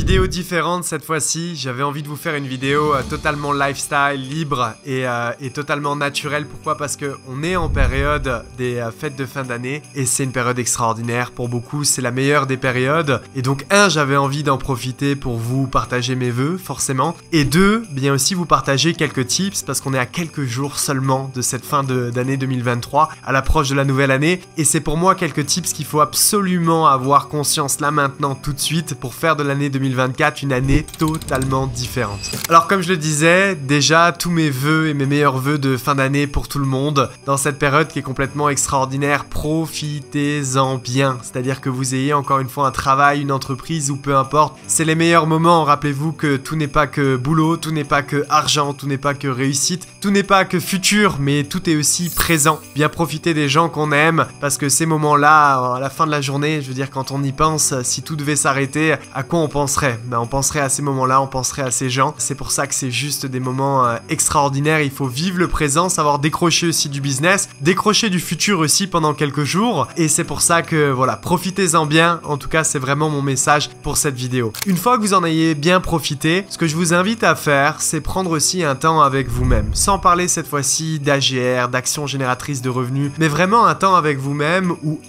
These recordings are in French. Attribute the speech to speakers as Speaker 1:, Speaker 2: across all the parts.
Speaker 1: Vidéo différente cette fois-ci, j'avais envie de vous faire une vidéo totalement lifestyle, libre et totalement naturelle. Pourquoi? Parce qu'on est en période des fêtes de fin d'année et c'est une période extraordinaire. Pour beaucoup, c'est la meilleure des périodes. Et donc, j'avais envie d'en profiter pour vous partager mes vœux, forcément. Et deux, bien aussi vous partager quelques tips parce qu'on est à quelques jours seulement de cette fin d'année 2023, à l'approche de la nouvelle année. Et c'est pour moi quelques tips qu'il faut absolument avoir conscience là maintenant, tout de suite, pour faire de l'année 2024 une année totalement différente. Alors comme je le disais, déjà tous mes vœux et mes meilleurs vœux de fin d'année pour tout le monde dans cette période qui est complètement extraordinaire. Profitez-en bien, c'est-à-dire que vous ayez encore une fois un travail, une entreprise ou peu importe, c'est les meilleurs moments. Rappelez-vous que tout n'est pas que boulot, tout n'est pas que argent, tout n'est pas que réussite, tout n'est pas que futur, mais tout est aussi présent. Bien profiter des gens qu'on aime parce que ces moments-là, à la fin de la journée, je veux dire quand on y pense, si tout devait s'arrêter, à quoi on penserait? On penserait à ces moments-là, on penserait à ces gens. C'est pour ça que c'est juste des moments extraordinaires. Il faut vivre le présent, savoir décrocher aussi du business, décrocher du futur aussi pendant quelques jours. Et c'est pour ça que voilà, profitez-en bien. En tout cas, c'est vraiment mon message pour cette vidéo. Une fois que vous en ayez bien profité, ce que je vous invite à faire, c'est prendre aussi un temps avec vous-même. Sans parler cette fois-ci d'AGR, d'action génératrice de revenus, mais vraiment un temps avec vous-même où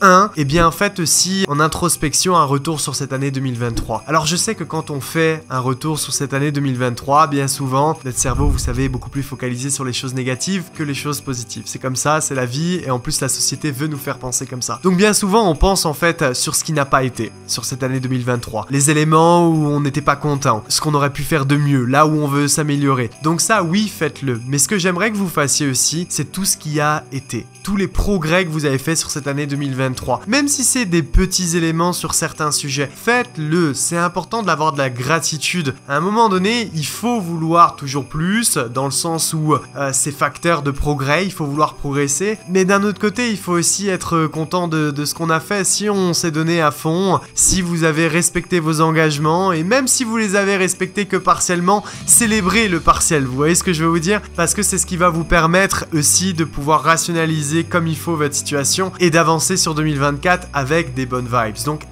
Speaker 1: faites aussi en introspection un retour sur cette année 2023. Alors je sais que quand on fait un retour sur cette année 2023, bien souvent, notre cerveau, vous savez, est beaucoup plus focalisé sur les choses négatives que les choses positives. C'est comme ça, c'est la vie, et en plus la société veut nous faire penser comme ça. Donc bien souvent, on pense en fait sur ce qui n'a pas été, sur cette année 2023. Les éléments où on n'était pas content, ce qu'on aurait pu faire de mieux, là où on veut s'améliorer. Donc ça, oui, faites-le. Mais ce que j'aimerais que vous fassiez aussi, c'est tout ce qui a été. Tous les progrès que vous avez fait sur cette année 2023. Même si c'est des petits éléments sur certains sujets, faites-le. C'est important d'avoir de la gratitude. À un moment donné, il faut vouloir toujours plus, dans le sens où c'est facteur de progrès, il faut vouloir progresser. Mais d'un autre côté, il faut aussi être content de ce qu'on a fait. Si on s'est donné à fond, si vous avez respecté vos engagements, et même si vous les avez respectés que partiellement, célébrez le partiel. Vous voyez ce que je veux vous dire? Parce que c'est ce qui va vous permettre aussi de pouvoir rationaliser comme il faut votre situation et d'avancer sur 2024 avec des bonnes vibes. Donc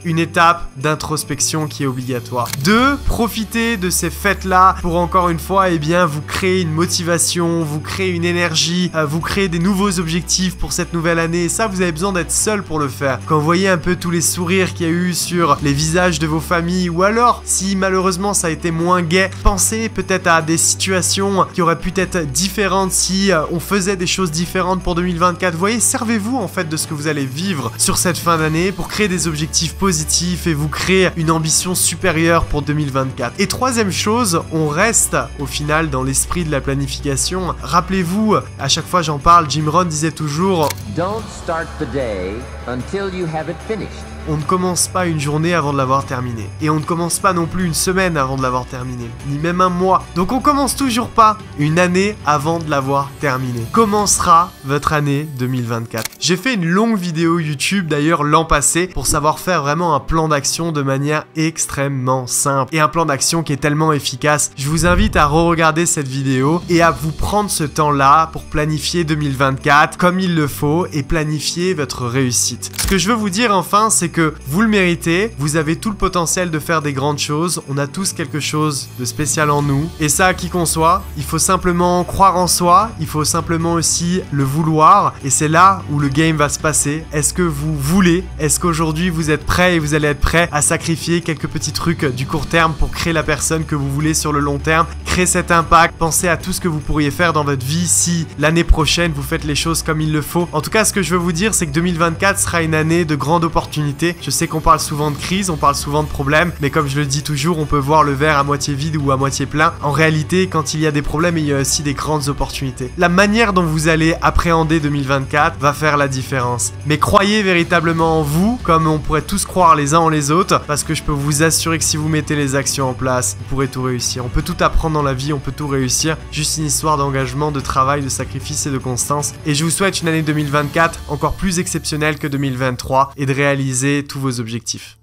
Speaker 1: une étape d'introspection qui est obligatoire. 2, profitez de ces fêtes-là pour encore une fois, vous créer une motivation, vous créer une énergie, vous créer des nouveaux objectifs pour cette nouvelle année. Et ça, vous avez besoin d'être seul pour le faire. Quand vous voyez un peu tous les sourires qu'il y a eu sur les visages de vos familles, ou alors, si malheureusement ça a été moins gai, pensez peut-être à des situations qui auraient pu être différentes si on faisait des choses différentes pour 2024. Vous voyez, servez-vous en fait de ce que vous allez vivre sur cette fin d'année pour créer des objectifs positifs et vous créer une ambition supérieure pour 2024. Et troisième chose, on reste au final dans l'esprit de la planification. Rappelez-vous, à chaque fois j'en parle, Jim Rohn disait toujours
Speaker 2: Don't start the day until you have it finished.
Speaker 1: On ne commence pas une journée avant de l'avoir terminée. Et on ne commence pas non plus une semaine avant de l'avoir terminée. Ni même un mois. Donc on commence toujours pas une année avant de l'avoir terminée. Commencera votre année 2024. J'ai fait une longue vidéo YouTube d'ailleurs l'an passé pour savoir faire vraiment un plan d'action de manière extrêmement simple. Et un plan d'action qui est tellement efficace. Je vous invite à re-regarder cette vidéo et à vous prendre ce temps-là pour planifier 2024 comme il le faut et planifier votre réussite. Ce que je veux vous dire enfin, c'est que vous le méritez, vous avez tout le potentiel de faire des grandes choses, on a tous quelque chose de spécial en nous, et ça, qui qu'on soit, il faut simplement croire en soi, il faut simplement aussi le vouloir, et c'est là où le game va se passer. Est-ce que vous voulez? Est-ce qu'aujourd'hui vous êtes prêt et vous allez être prêt à sacrifier quelques petits trucs du court terme pour créer la personne que vous voulez sur le long terme, créer cet impact, pensez à tout ce que vous pourriez faire dans votre vie si l'année prochaine vous faites les choses comme il le faut. En tout cas, ce que je veux vous dire, c'est que 2024 sera une année de grande opportunité. Je sais qu'on parle souvent de crise, on parle souvent de problèmes, mais comme je le dis toujours, on peut voir le verre à moitié vide ou à moitié plein. En réalité, quand il y a des problèmes, il y a aussi des grandes opportunités. La manière dont vous allez appréhender 2024 va faire la différence. Mais croyez véritablement en vous, comme on pourrait tous croire les uns en les autres, parce que je peux vous assurer que si vous mettez les actions en place, vous pourrez tout réussir. On peut tout apprendre dans la vie, on peut tout réussir. Juste une histoire d'engagement, de travail, de sacrifice et de constance. Et je vous souhaite une année 2024 encore plus exceptionnelle que 2023 et de réaliser tous vos objectifs.